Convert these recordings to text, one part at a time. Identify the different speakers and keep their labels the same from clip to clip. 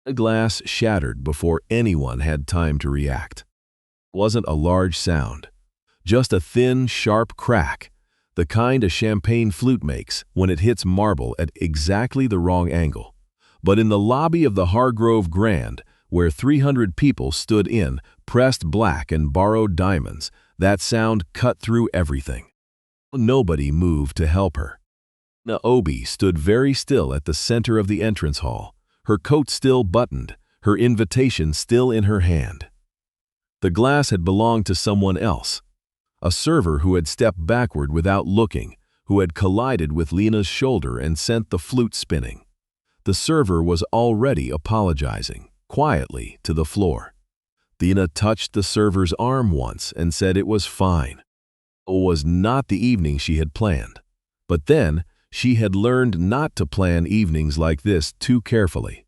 Speaker 1: The glass shattered before anyone had time to react. It wasn't a large sound, just a thin, sharp crack, the kind a champagne flute makes when it hits marble at exactly the wrong angle. But in the lobby of the Hargrove Grand, where 300 people stood in, pressed black and borrowed diamonds, that sound cut through everything. Nobody moved to help her. Lena Obi stood very still at the center of the entrance hall, her coat still buttoned, her invitation still in her hand. The glass had belonged to someone else, a server who had stepped backward without looking, who had collided with Lena's shoulder and sent the flute spinning. The server was already apologizing, quietly, to the floor. Lena touched the server's arm once and said it was fine. It was not the evening she had planned. But then, she had learned not to plan evenings like this too carefully.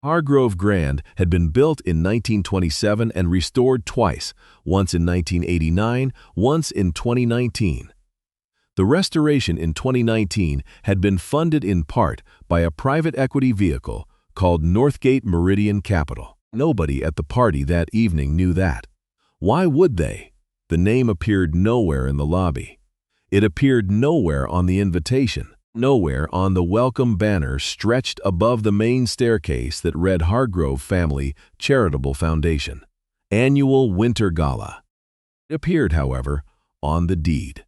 Speaker 1: Hargrove Grand had been built in 1927 and restored twice, once in 1989, once in 2019. The restoration in 2019 had been funded in part by a private equity vehicle called Northgate Meridian Capital. Nobody at the party that evening knew that. Why would they? The name appeared nowhere in the lobby. It appeared nowhere on the invitation, nowhere on the welcome banner stretched above the main staircase that read Hargrove Family Charitable Foundation, Annual Winter Gala. It appeared, however, on the deed.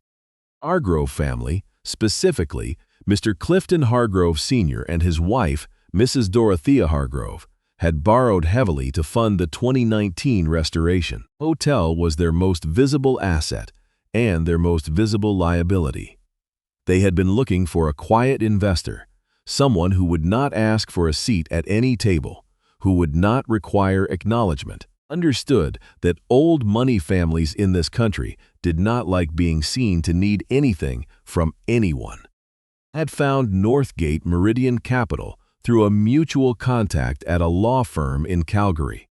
Speaker 1: Hargrove family, specifically Mr. Clifton Hargrove Sr. and his wife, Mrs. Dorothea Hargrove, had borrowed heavily to fund the 2019 restoration. The hotel was their most visible asset and their most visible liability. They had been looking for a quiet investor, someone who would not ask for a seat at any table, who would not require acknowledgement, understood that old money families in this country did not like being seen to need anything from anyone. Had found Northgate Meridian Capital through a mutual contact at a law firm in Calgary.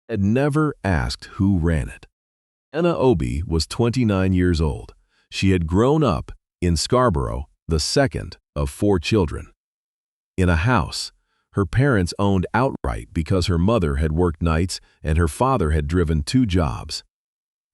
Speaker 1: Had never asked who ran it. Lena Obi was 29 years old. She had grown up in Scarborough, the second of 4 children. In a house her parents owned outright because her mother had worked nights and her father had driven 2 jobs.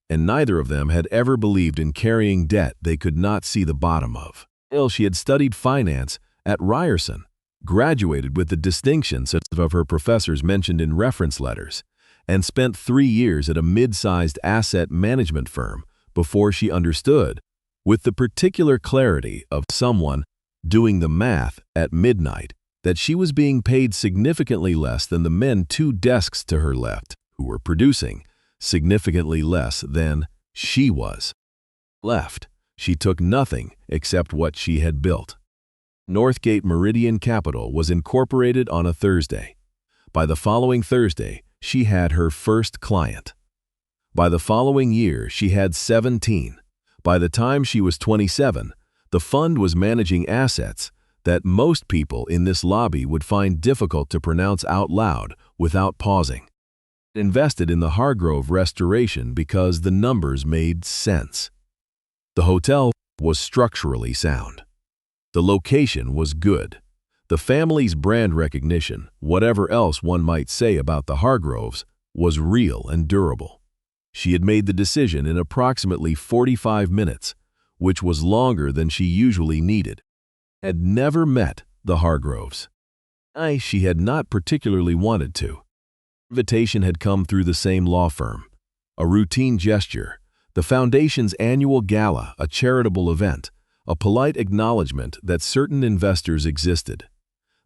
Speaker 1: And neither of them had ever believed in carrying debt they could not see the bottom of. She had studied finance at Ryerson, graduated with the distinctions of her professors mentioned in reference letters, and spent 3 years at a mid-sized asset management firm before she understood, with the particular clarity of someone doing the math at midnight, that she was being paid significantly less than the men 2 desks to her left, who were producing significantly less than she was. Left, she took nothing except what she had built. Northgate Meridian Capital was incorporated on a Thursday. By the following Thursday, she had her first client. By the following year, she had 17. By the time she was 27, the fund was managing assets that most people in this lobby would find difficult to pronounce out loud without pausing. It invested in the Hargrove restoration because the numbers made sense. The hotel was structurally sound. The location was good. The family's brand recognition, whatever else one might say about the Hargroves, was real and durable. She had made the decision in approximately 45 minutes, which was longer than she usually needed. Had never met the Hargroves. She had not particularly wanted to. Invitation had come through the same law firm. A routine gesture, the foundation's annual gala, a charitable event, a polite acknowledgement that certain investors existed.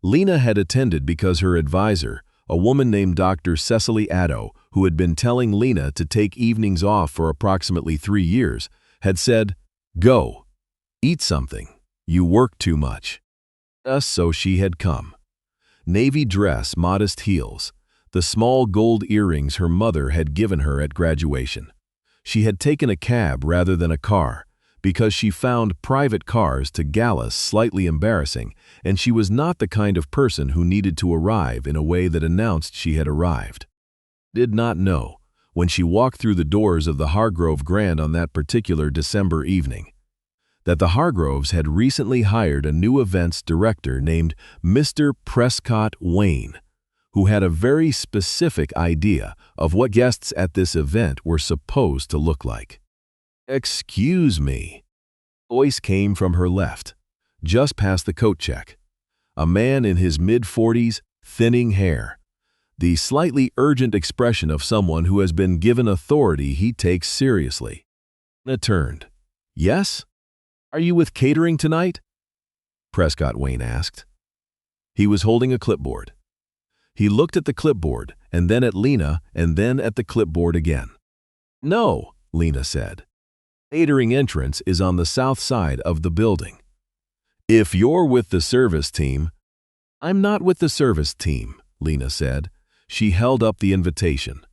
Speaker 1: Lena had attended because her advisor, a woman named Dr. Cecily Addo, who had been telling Lena to take evenings off for approximately 3 years, had said, "Go, eat something, you work too much." So she had come. Navy dress, modest heels, the small gold earrings her mother had given her at graduation. She had taken a cab rather than a car, because she found private cars to Gala slightly embarrassing, and she was not the kind of person who needed to arrive in a way that announced she had arrived. Did not know, when she walked through the doors of the Hargrove Grand on that particular December evening, that the Hargroves had recently hired a new events director named Mr. Prescott Wayne, who had a very specific idea of what guests at this event were supposed to look like. "Excuse me." Voice came from her left, just past the coat check. A man in his mid-40s, thinning hair. The slightly urgent expression of someone who has been given authority he takes seriously. Lena turned. "Yes? Are you with catering tonight?" Prescott Wayne asked. He was holding a clipboard. He looked at the clipboard, and then at Lena, and then at the clipboard again. "No," Lena said. "Catering entrance is on the south side of the building. If you're with the service team—" "I'm not with the service team," Lena said. She held up the invitation.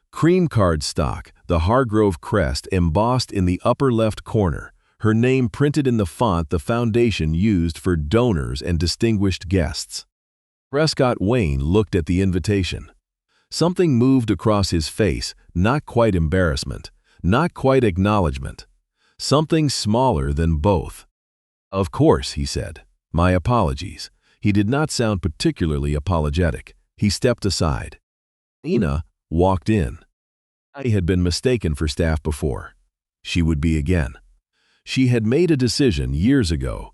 Speaker 1: Cream card stock, the Hargrove crest embossed in the upper left corner, her name printed in the font the foundation used for donors and distinguished guests. Prescott Wayne looked at the invitation. Something moved across his face, not quite embarrassment, not quite acknowledgement. Something smaller than both. "Of course," he said. "My apologies." He did not sound particularly apologetic. He stepped aside. Lena walked in. I had been mistaken for staff before. She would be again. She had made a decision years ago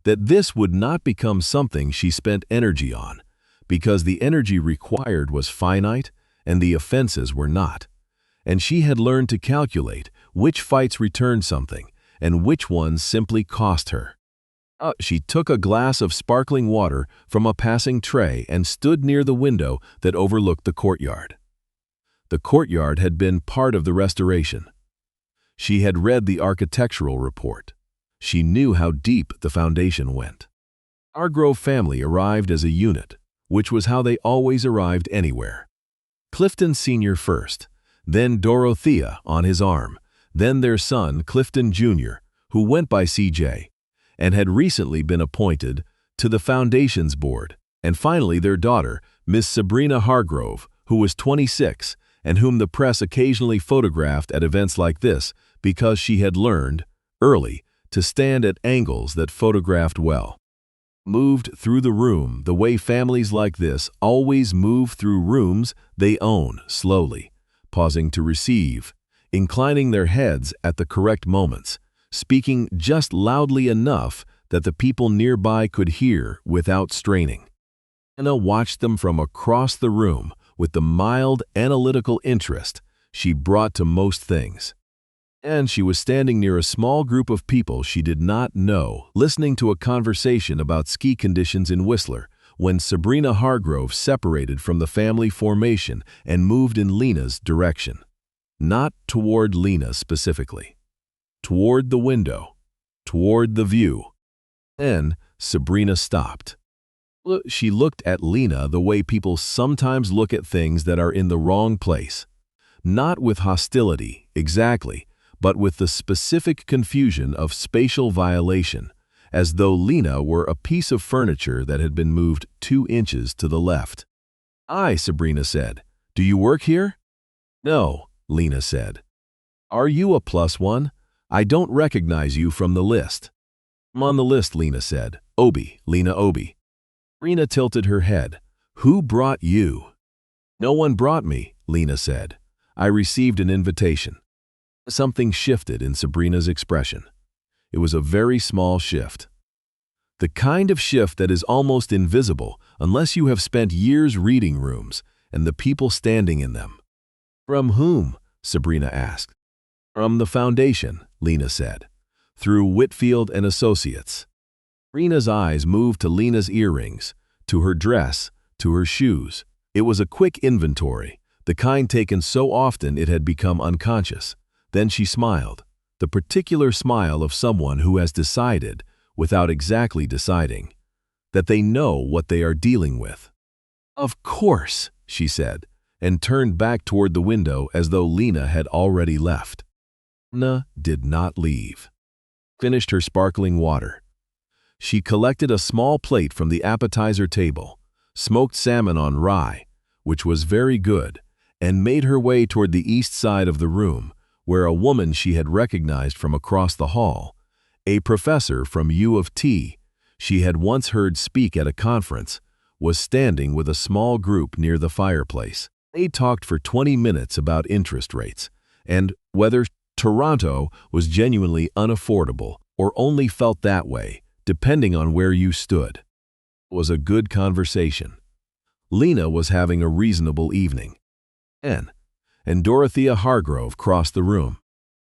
Speaker 1: that this would not become something she spent energy on, because the energy required was finite and the offenses were not. And she had learned to calculate which fights returned something and which ones simply cost her. She took a glass of sparkling water from a passing tray and stood near the window that overlooked the courtyard. The courtyard had been part of the restoration. She had read the architectural report. She knew how deep the foundation went. Hargrove family arrived as a unit, which was how they always arrived anywhere. Clifton Sr. first, then Dorothea on his arm, then their son Clifton Jr., who went by CJ, and had recently been appointed to the Foundation's board, and finally their daughter, Miss Sabrina Hargrove, who was 26, and whom the press occasionally photographed at events like this because she had learned, early, to stand at angles that photographed well. Moved through the room the way families like this always move through rooms they own slowly, pausing to receive, inclining their heads at the correct moments, speaking just loudly enough that the people nearby could hear without straining. Anna watched them from across the room with the mild analytical interest she brought to most things. And she was standing near a small group of people she did not know, listening to a conversation about ski conditions in Whistler, when Sabrina Hargrove separated from the family formation and moved in Lena's direction. Not toward Lena specifically. Toward the window, toward the view. Then Sabrina stopped. She looked at Lena the way people sometimes look at things that are in the wrong place. Not with hostility, exactly, but with the specific confusion of spatial violation, as though Lena were a piece of furniture that had been moved 2 inches to the left. "Aye," Sabrina said. "Do you work here?" "No," Lena said. "Are you a +1? I don't recognize you from the list." "I'm on the list," Lena said. "Obi, Lena Obi." Sabrina tilted her head. "Who brought you?" "No one brought me," Lena said. "I received an invitation." Something shifted in Sabrina's expression. It was a very small shift. The kind of shift that is almost invisible unless you have spent years reading rooms and the people standing in them. "From whom?" Sabrina asked. "From the Foundation," Lena said. "Through Whitfield and Associates." Sabrina's eyes moved to Lena's earrings, to her dress, to her shoes. It was a quick inventory, the kind taken so often it had become unconscious. Then she smiled, the particular smile of someone who has decided, without exactly deciding, that they know what they are dealing with. "Of course," she said, and turned back toward the window as though Lena had already left. Lena did not leave. Finished her sparkling water. She collected a small plate from the appetizer table, smoked salmon on rye, which was very good, and made her way toward the east side of the room, where a woman she had recognized from across the hall, a professor from U of T she had once heard speak at a conference, was standing with a small group near the fireplace. They talked for 20 minutes about interest rates and whether Toronto was genuinely unaffordable or only felt that way, depending on where you stood. It was a good conversation. Lena was having a reasonable evening. And Dorothea Hargrove crossed the room.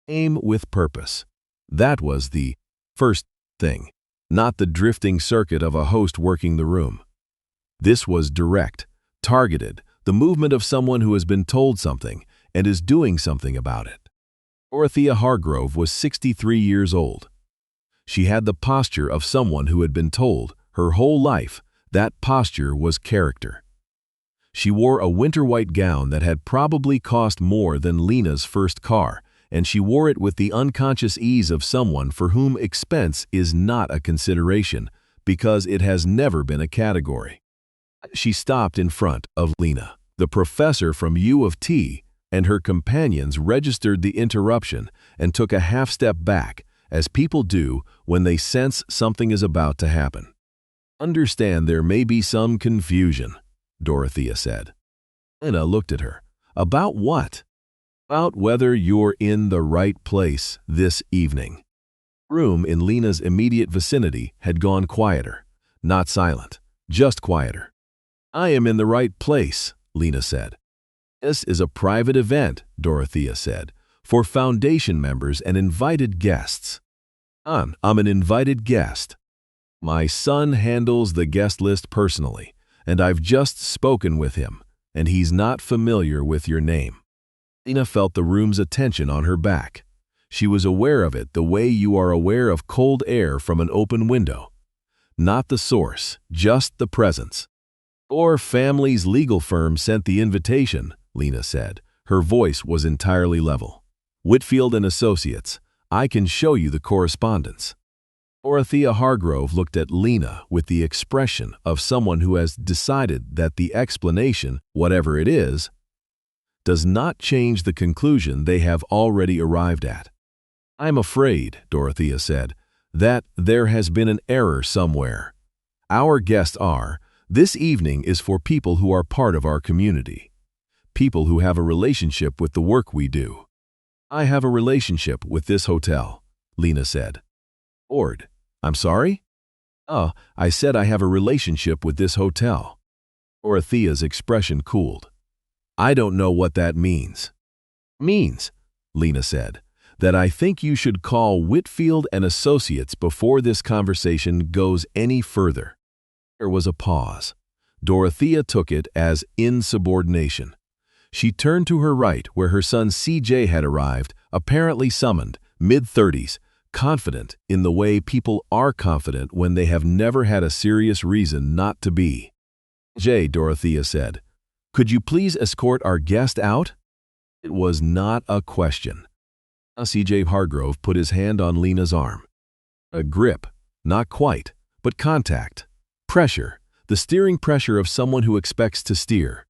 Speaker 1: Aim with purpose. That was the first thing, not the drifting circuit of a host working the room. This was direct, targeted, the movement of someone who has been told something and is doing something about it. Dorothea Hargrove was 63 years old. She had the posture of someone who had been told her whole life that posture was character. She wore a winter white gown that had probably cost more than Lena's first car, and she wore it with the unconscious ease of someone for whom expense is not a consideration because it has never been a category. She stopped in front of Lena. The professor from U of T and her companions registered the interruption and took a half step back, as people do when they sense something is about to happen. "Understand there may be some confusion," Dorothea said. Lena looked at her. "About what?" "About whether you're in the right place this evening." The room in Lena's immediate vicinity had gone quieter. Not silent, just quieter. "I am in the right place," Lena said. "This is a private event," Dorothea said, "for Foundation members and invited guests." I'm an invited guest. My son handles the guest list personally, and I've just spoken with him, and he's not familiar with your name." Lena felt the room's attention on her back. She was aware of it the way you are aware of cold air from an open window. Not the source, just the presence. "Your family's legal firm sent the invitation," Lena said. Her voice was entirely level. "Whitfield and Associates. I can show you the correspondence." Dorothea Hargrove looked at Lena with the expression of someone who has decided that the explanation, whatever it is, does not change the conclusion they have already arrived at. "I'm afraid," Dorothea said, "that there has been an error somewhere. Our guests this evening is for people who are part of our community. People who have a relationship with the work we do." "I have a relationship with this hotel," Lena said. "I'm sorry?" I said I have a relationship with this hotel." Dorothea's expression cooled. "I don't know what that means." "Means," Lena said, "that I think you should call Whitfield and Associates before this conversation goes any further." There was a pause. Dorothea took it as insubordination. She turned to her right where her son CJ had arrived, apparently summoned, mid-30s, confident in the way people are confident when they have never had a serious reason not to be. Dorothea said, "Could you please escort our guest out?" It was not a question. CJ Hargrove put his hand on Lena's arm. A grip, not quite, but contact. Pressure, the steering pressure of someone who expects to steer.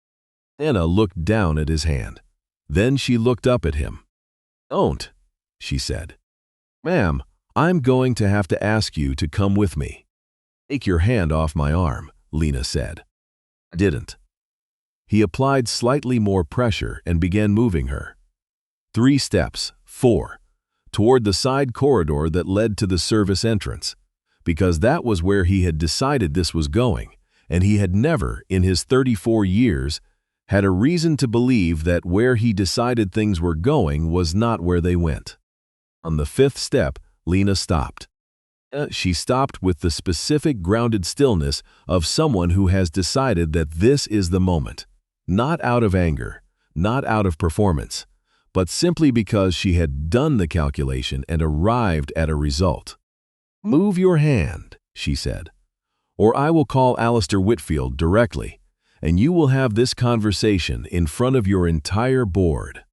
Speaker 1: Lena looked down at his hand. Then she looked up at him. "Don't," she said. "Ma'am, I'm going to have to ask you to come with me." "Take your hand off my arm," Lena said. I didn't. He applied slightly more pressure and began moving her. 3 steps, 4, toward the side corridor that led to the service entrance, because that was where he had decided this was going, and he had never, in his 34 years, had a reason to believe that where he decided things were going was not where they went. On the 5th step, Lena stopped. She stopped with the specific grounded stillness of someone who has decided that this is the moment, not out of anger, not out of performance, but simply because she had done the calculation and arrived at a result. "Move your hand," she said, "or I will call Alistair Whitfield directly, and you will have this conversation in front of your entire board."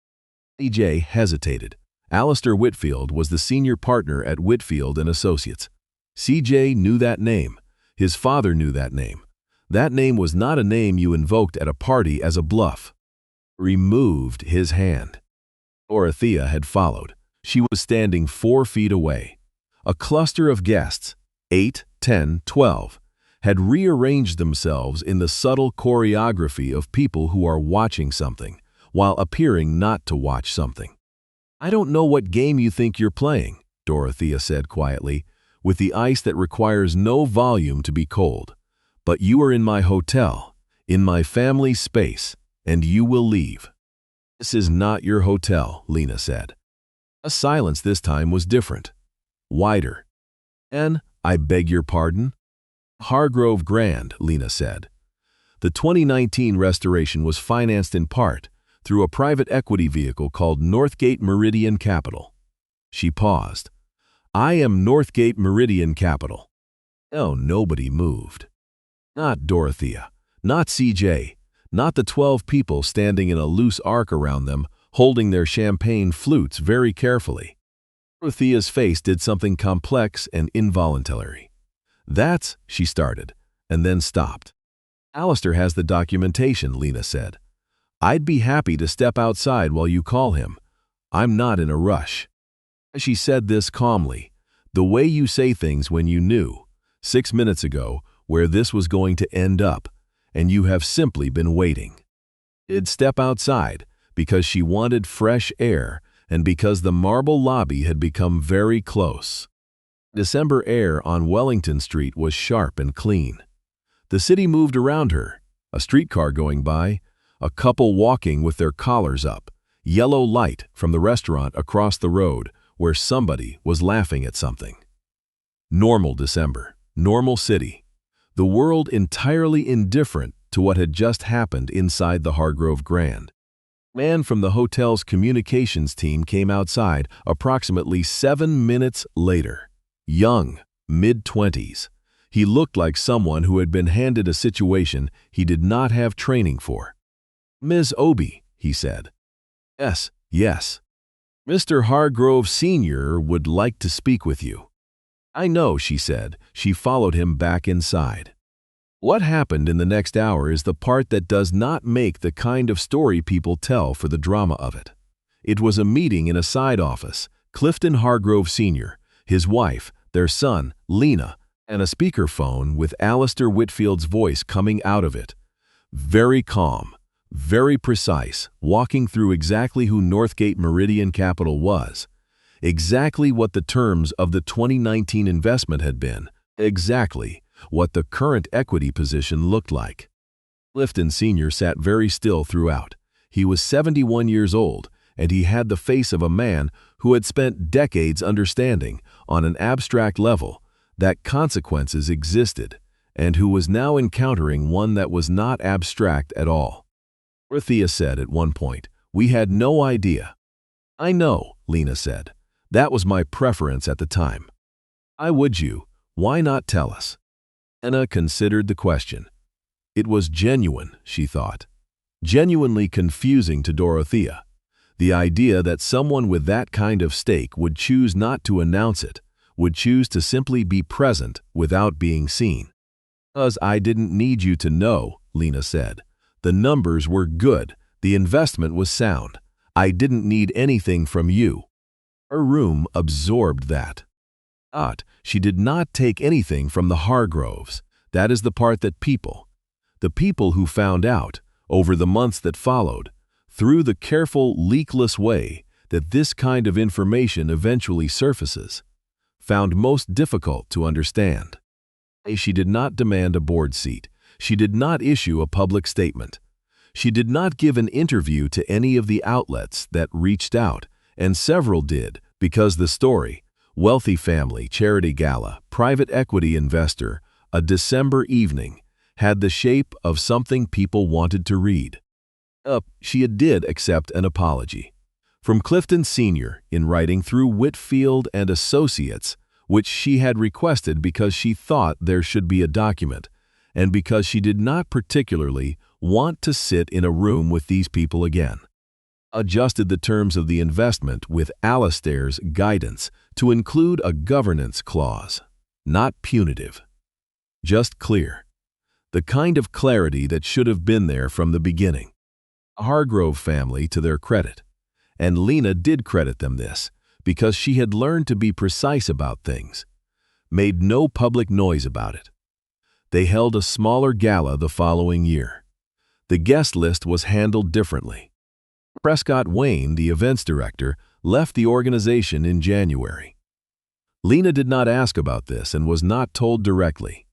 Speaker 1: CJ hesitated. Alistair Whitfield was the senior partner at Whitfield and Associates. CJ knew that name. His father knew that name. That name was not a name you invoked at a party as a bluff. Removed his hand. Dorothea had followed. She was standing 4 feet away. A cluster of guests, 8, 10, 12, had rearranged themselves in the subtle choreography of people who are watching something, while appearing not to watch something. "I don't know what game you think you're playing," Dorothea said quietly, "with the ice that requires no volume to be cold. But you are in my hotel, in my family's space, and you will leave." "This is not your hotel," Lena said. A silence this time was different, wider. "And I beg your pardon?" "Hargrove Grand," Lena said. "The 2019 restoration was financed in part through a private equity vehicle called Northgate Meridian Capital." She paused. "I am Northgate Meridian Capital." Oh, nobody moved. Not Dorothea, not CJ, not the 12 people standing in a loose arc around them, holding their champagne flutes very carefully. Dorothea's face did something complex and involuntary. "That's," she started, and then stopped. "Alistair has the documentation," Lena said. "I'd be happy to step outside while you call him. I'm not in a rush." She said this calmly, the way you say things when you knew, 6 minutes ago, where this was going to end up, and you have simply been waiting. She'd step outside because she wanted fresh air and because the marble lobby had become very close. December air on Wellington Street was sharp and clean. The city moved around her, a streetcar going by, a couple walking with their collars up, yellow light from the restaurant across the road where somebody was laughing at something. Normal December, normal city. The world entirely indifferent to what had just happened inside the Hargrove Grand. A man from the hotel's communications team came outside approximately 7 minutes later. Young, mid-20s. He looked like someone who had been handed a situation he did not have training for. "Ms. Obi," he said. "Yes, yes. Mr. Hargrove Sr. would like to speak with you." "I know," she said. She followed him back inside. What happened in the next hour is the part that does not make the kind of story people tell for the drama of it. It was a meeting in a side office, Clifton Hargrove Sr., his wife, their son, Lena, and a speakerphone with Alistair Whitfield's voice coming out of it. Very calm, very precise, walking through exactly who Northgate Meridian Capital was, exactly what the terms of the 2019 investment had been, exactly what the current equity position looked like. Clifton Sr. sat very still throughout. He was 71 years old, and he had the face of a man who had spent decades understanding, on an abstract level, that consequences existed, and who was now encountering one that was not abstract at all. Dorothea said at one point, "We had no idea." "I know," Lena said. "That was my preference at the time." "Why would you? Why not tell us?" Lena considered the question. It was genuine, she thought. Genuinely confusing to Dorothea. The idea that someone with that kind of stake would choose not to announce it, would choose to simply be present without being seen. "Because I didn't need you to know," Lena said. "The numbers were good. The investment was sound. I didn't need anything from you." Her room absorbed that. She did not take anything from the Hargroves. That is the part that the people who found out, over the months that followed, through the careful, leakless way that this kind of information eventually surfaces, found most difficult to understand. She did not demand a board seat. She did not issue a public statement. She did not give an interview to any of the outlets that reached out, and several did, because the story, wealthy family, charity gala, private equity investor, a December evening, had the shape of something people wanted to read. She did accept an apology. From Clifton Sr. in writing through Whitfield and Associates, which she had requested because she thought there should be a document, and because she did not particularly want to sit in a room with these people again. Adjusted the terms of the investment with Alistair's guidance to include a governance clause, not punitive, just clear. The kind of clarity that should have been there from the beginning. The Hargrove family, to their credit, and Lena did credit them this, because she had learned to be precise about things, made no public noise about it. They held a smaller gala the following year. The guest list was handled differently. Prescott Wayne, the events director, left the organization in January. Lena did not ask about this and was not told directly.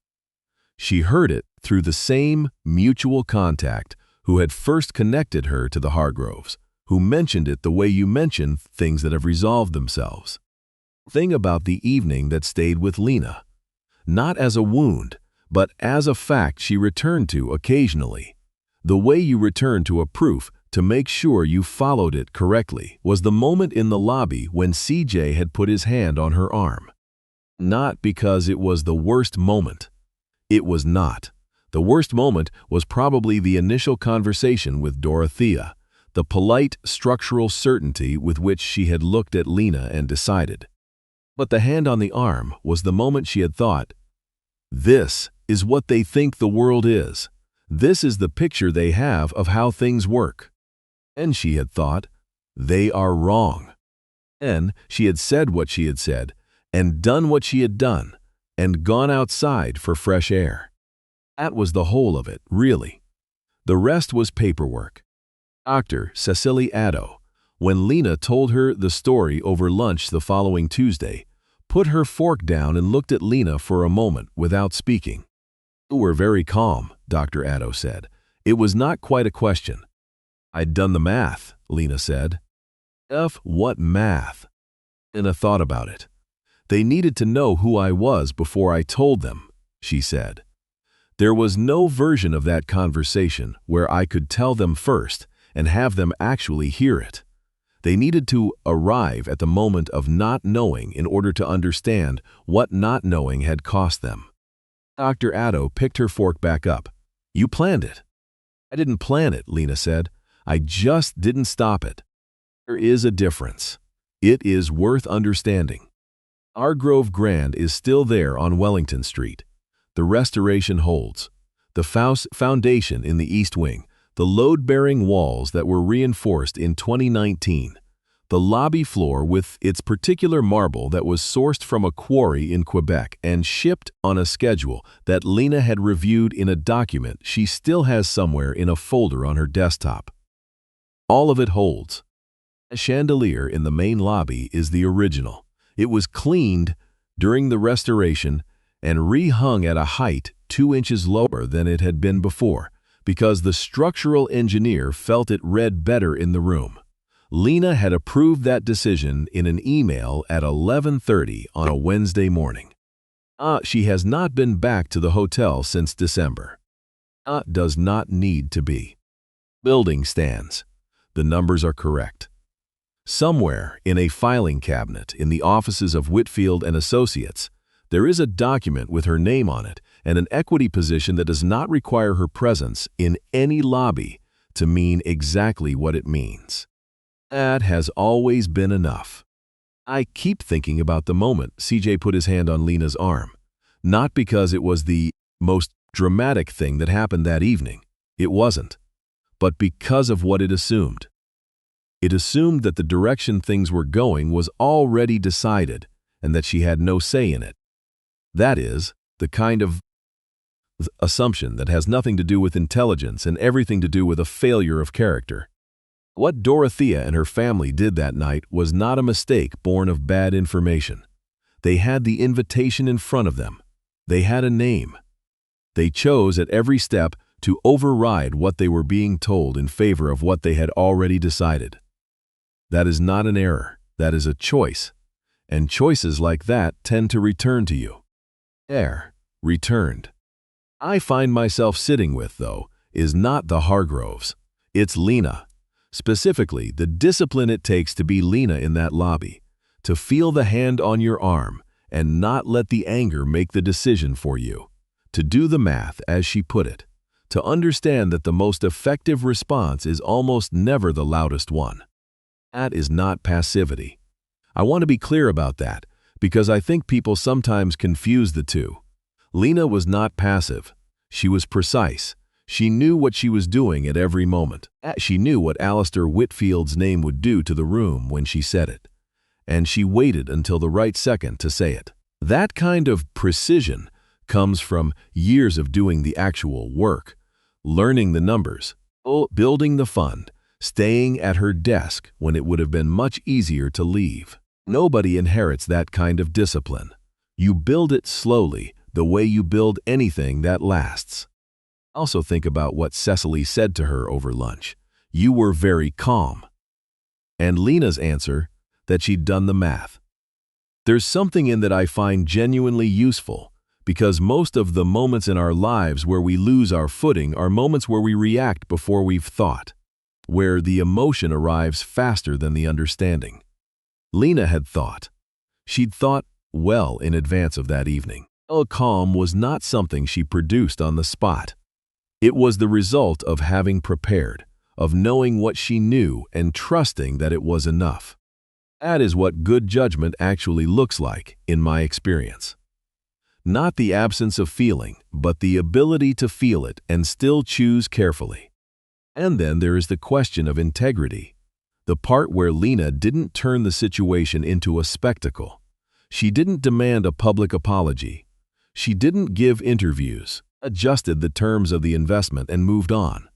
Speaker 1: She heard it through the same mutual contact who had first connected her to the Hargroves, who mentioned it the way you mention things that have resolved themselves. Thing about the evening that stayed with Lena, not as a wound, but as a fact she returned to occasionally. The way you return to a proof to make sure you followed it correctly was the moment in the lobby when CJ had put his hand on her arm. Not because it was the worst moment. It was not. The worst moment was probably the initial conversation with Dorothea, the polite, structural certainty with which she had looked at Lena and decided. But the hand on the arm was the moment she had thought, "This is what they think the world is. This is the picture they have of how things work." And she had thought, "They are wrong." And she had said what she had said, and done what she had done, and gone outside for fresh air. That was the whole of it, really. The rest was paperwork. Dr. Cecily Addo, when Lena told her the story over lunch the following Tuesday, put her fork down and looked at Lena for a moment without speaking. "You were very calm," Dr. Addo said. "It was not quite a question." "I'd done the math," Lena said. What math?" Lena thought about it. "They needed to know who I was before I told them," she said. "There was no version of that conversation where I could tell them first and have them actually hear it. They needed to arrive at the moment of not knowing in order to understand what not knowing had cost them." Dr. Addo picked her fork back up. "You planned it." "I didn't plan it," Lena said. "I just didn't stop it." There is a difference. It is worth understanding. Hargrove Grand is still there on Wellington Street. The restoration holds. The foundation in the East Wing, the load-bearing walls that were reinforced in 2019, the lobby floor with its particular marble that was sourced from a quarry in Quebec and shipped on a schedule that Lena had reviewed in a document she still has somewhere in a folder on her desktop. All of it holds. A chandelier in the main lobby is the original. It was cleaned during the restoration and rehung at a height 2 inches lower than it had been before, because the structural engineer felt it read better in the room. Lena had approved that decision in an email at 11:30 on a Wednesday morning. She has not been back to the hotel since December. Does not need to be. Building stands. The numbers are correct. Somewhere in a filing cabinet in the offices of Whitfield and Associates, there is a document with her name on it and an equity position that does not require her presence in any lobby to mean exactly what it means. That has always been enough. I keep thinking about the moment CJ put his hand on Lena's arm, not because it was the most dramatic thing that happened that evening. It wasn't. But because of what it assumed. It assumed that the direction things were going was already decided and that she had no say in it. That is, the kind of assumption that has nothing to do with intelligence and everything to do with a failure of character. What Dorothea and her family did that night was not a mistake born of bad information. They had the invitation in front of them. They had a name. They chose at every step to override what they were being told in favor of what they had already decided. That is not an error. That is a choice. And choices like that tend to return to you. Returned. I find myself sitting with, though, is not the Hargroves. It's Lena. Specifically, the discipline it takes to be Lena in that lobby, to feel the hand on your arm and not let the anger make the decision for you, to do the math as she put it, to understand that the most effective response is almost never the loudest one. That is not passivity. I want to be clear about that because I think people sometimes confuse the two. Lena was not passive. She was precise. She knew what she was doing at every moment. She knew what Alistair Whitfield's name would do to the room when she said it. And she waited until the right second to say it. That kind of precision comes from years of doing the actual work, learning the numbers, building the fund, staying at her desk when it would have been much easier to leave. Nobody inherits that kind of discipline. You build it slowly, the way you build anything that lasts. Also think about what Cecily said to her over lunch. You were very calm. And Lena's answer, that she'd done the math. There's something in that I find genuinely useful, because most of the moments in our lives where we lose our footing are moments where we react before we've thought, where the emotion arrives faster than the understanding. Lena had thought. She'd thought well in advance of that evening. A calm was not something she produced on the spot. It was the result of having prepared, of knowing what she knew and trusting that it was enough. That is what good judgment actually looks like, in my experience. Not the absence of feeling, but the ability to feel it and still choose carefully. And then there is the question of integrity, the part where Lena didn't turn the situation into a spectacle. She didn't demand a public apology. She didn't give interviews, adjusted the terms of the investment and moved on.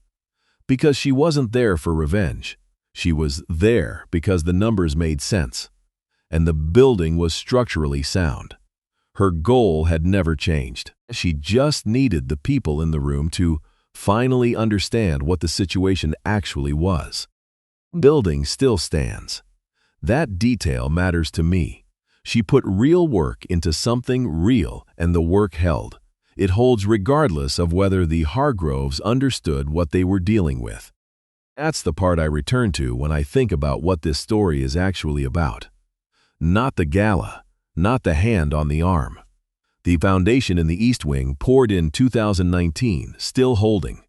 Speaker 1: Because she wasn't there for revenge. She was there because the numbers made sense, and the building was structurally sound. Her goal had never changed. She just needed the people in the room to finally understand what the situation actually was. The building still stands. That detail matters to me. She put real work into something real, and the work held. It holds regardless of whether the Hargroves understood what they were dealing with. That's the part I return to when I think about what this story is actually about. Not the gala, not the hand on the arm. The foundation in the East Wing poured in 2019, still holding.